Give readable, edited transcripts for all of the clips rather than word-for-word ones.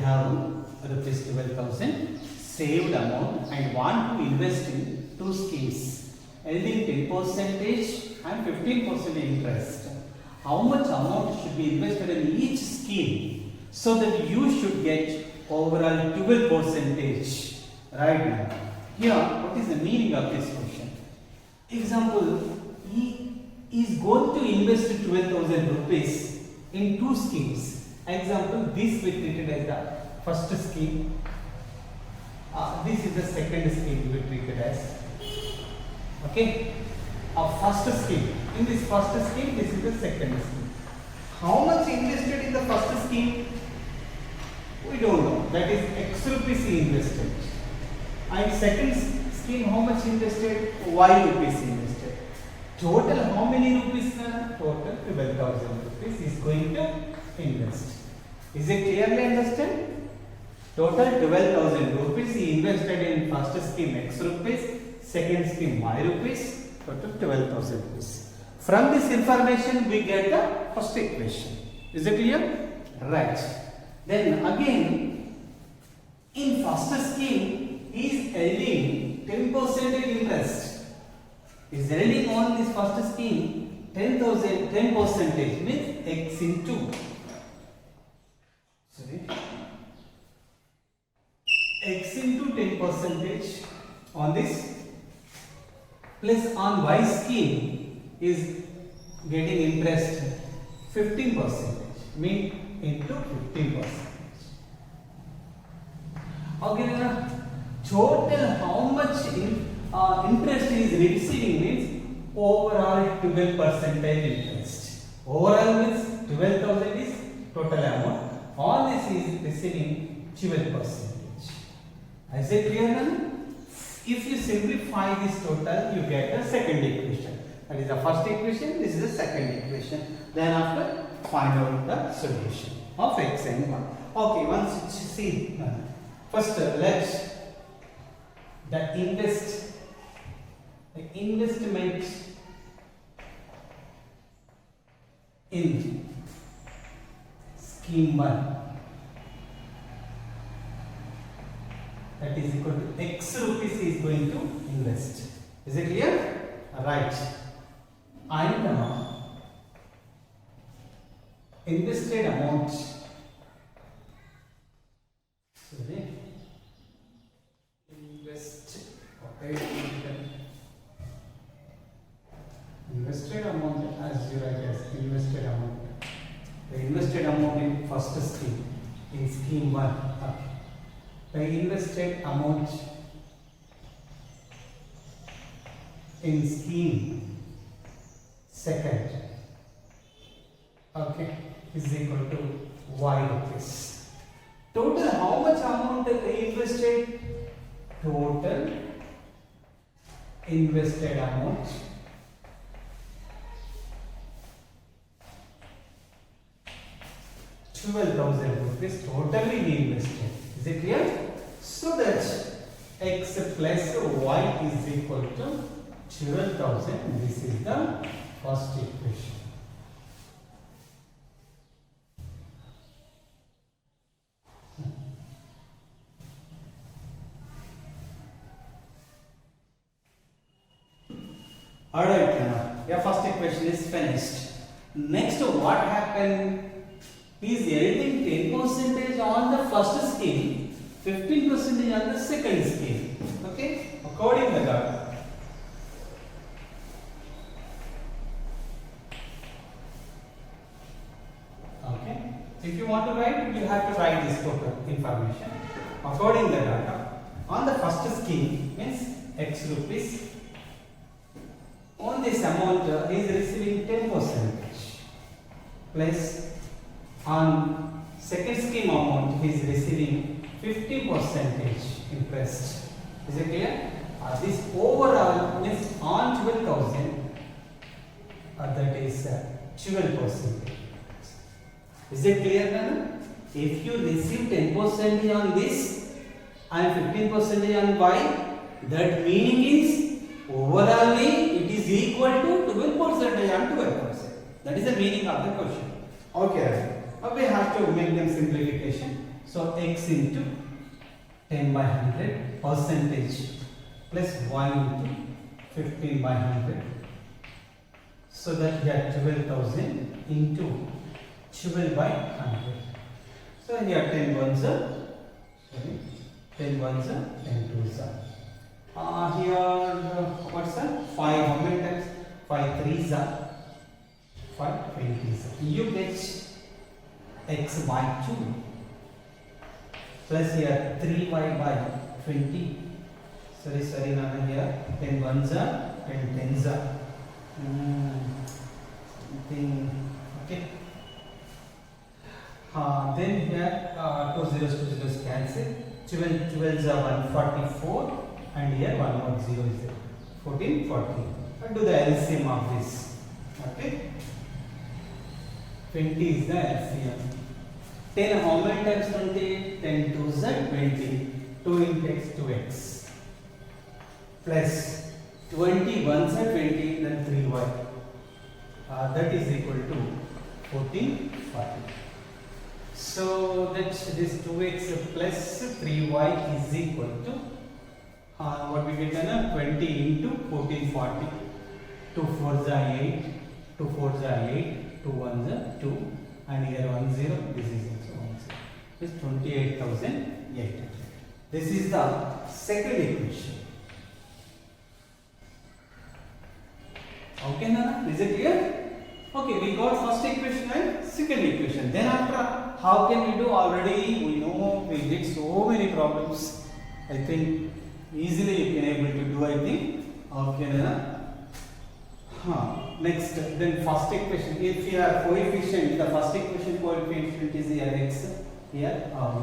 have rupees 12,000 saved amount and want to invest in two schemes yielding 10% and 15% interest. How much amount should be invested in each scheme so that you should get overall 12%? Right now. Here, what is the meaning of this question? Example, he is going to invest 12,000 rupees in two schemes. Example, this we treated as the first scheme. This is the second scheme we treated as. Okay. First scheme. In this first scheme, this is the second scheme. How much invested in the first scheme? We don't know. That is X rupees he invested. And second scheme, how much invested? Y rupees invested. Total how many rupees? Total 12,000 rupees is going to invest. Is it clearly understand? Total 12,000 rupees he invested in first scheme X rupees, second scheme Y rupees, total 12,000 rupees. From this information we get the first equation. Is it clear? Right. Then again, in first scheme he is earning 10% interest. He is earning on this first scheme 10% means X into X into 10% on this, plus on Y scheme is getting interest 15%, mean into 15%. Okay, then total how much interest is receiving means overall 12% interest. Overall means 12,000 is total amount. All this is receiving 12%. Is it clear now? If you simplify this total, you get the second equation. That is the first equation, this is the second equation. Then after, find out the solution of X and Y. Okay, once you see, first let the investment in scheme 1, that is equal to X rupees is going to invest. Is it clear? Right. And invested amount. Invested amount as you write as invested amount. The invested amount in first scheme, in scheme 1. The invested amount in scheme second, okay, is equal to Y rupees. Total how much amount they invested? Total invested amount ₹12,000 totally we invested. Is it clear? So that X plus Y is equal to 12,000. This is the first equation. Alright, your first equation is finished. Next, what happened? He is earning 10% on the first scheme, 15% on the second scheme. Okay, according to the data. Okay, if you want to write, you have to write this total information. According to the data, on the first scheme means X rupees. On this amount, he is receiving 10%. Plus, on second scheme amount, he is receiving 50% interest. Is it clear? This overall means on 12,000, that is 12%. Is it clear now? If you receive 10% on this and 15% on Y, that meaning is overallly it is equal to 12% and 12%. That is the meaning of the question. Okay. Now we have to make them simplification. So x into 10 by 100 percentage plus y into 15 by 100. So that we have 12,000 into 12 by 100. So here 10 ones are, 10 ones are, 10 twos are. Here what's that? 5 how many times? 5 threes are, 5 20s. You get x by 2 plus here 3y by 20. Sorry, Nana, here 10 ones are, 10 tens are. Okay. Then here 2 zeros cancel. 12s are 144 and here one more 0 is there. 14, 14. And do the LCM of this. Okay. 20 is the LCM. 10 how many times 20? 10 2s are 20. 2 into x 2x. Plus 20 ones are 20, then 3y. That is equal to 14, 40. So that this 2x plus 3y is equal to what we get now 20 into 14, 40. 2 4s are 8, 2 4s are 8, 2 1s are 2, and here 1 0. This is also 1 0. This 28,800. This is the second equation. Okay, Nana? Is it clear? Okay, we got first equation and second equation. Then after, how can we do? Already we know we did so many problems. I think easily you can able to do. I think. Okay, Nana. Next, then first equation. If you have coefficient, the first equation coefficient is here x. Here 1.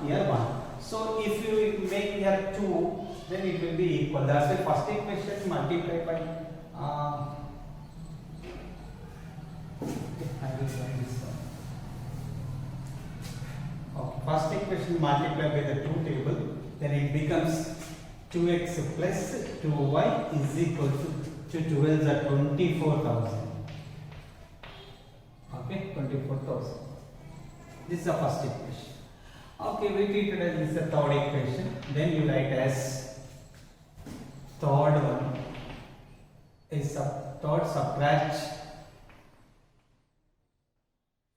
Here 1. So if you make here 2, then it will be equal. That's the first equation multiplied by. I will write this one. Okay, first equation multiplied by the 2 table, then it becomes 2x plus 2y is equal to 12 are 24,000. Okay, 24,000. This is the first equation. Okay, we treat it as this is the third equation. Then you write as third one is third subtract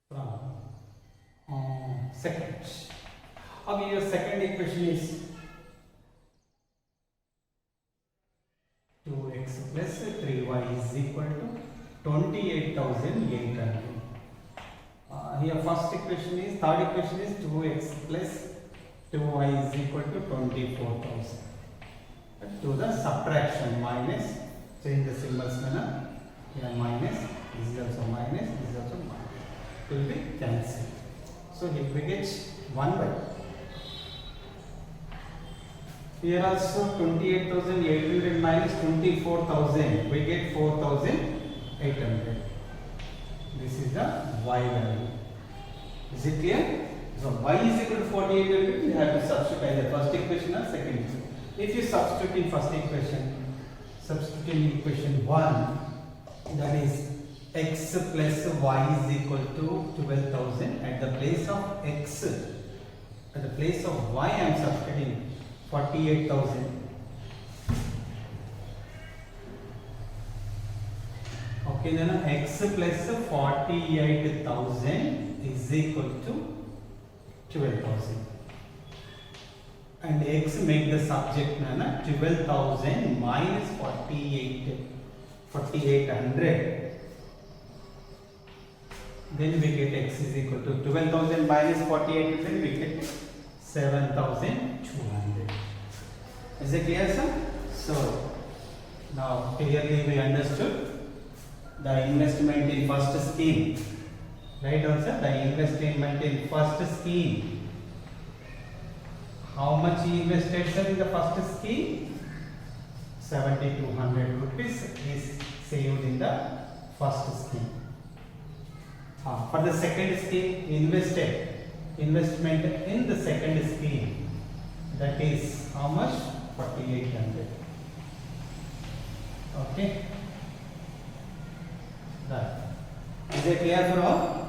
from second. Okay, your second equation is 2x plus 3y is equal to 28,800. Here first equation is, third equation is 2x plus 2y is equal to 24,000. Do the subtraction minus, change the symbols now. Here minus, this is also minus, this is also minus. It will be cancelled. So if we get 1 by. Here also 28,800 minus 24,000, we get 4,800. This is the y value. Is it clear? So y is equal to 4,800, you have to substitute either first equation or second equation. If you substitute in first equation, substitute in equation 1, that is x plus y is equal to 12,000. At the place of x, at the place of y I am substituting 48,000. Okay, then x plus 48,000 is equal to 12,000. And x make the subject 12,000 minus 4,800. Then we get x is equal to 12,000 minus 4,800, we get 7,200. Is it clear, sir? So now clearly we understood the investment in first scheme. Right, also the investment in first scheme. How much he invested, sir, in the first scheme? 7,200 rupees is saved in the first scheme. For the second scheme, investment in the second scheme, that is how much? 4,800. Okay. Right. Is it clear for all?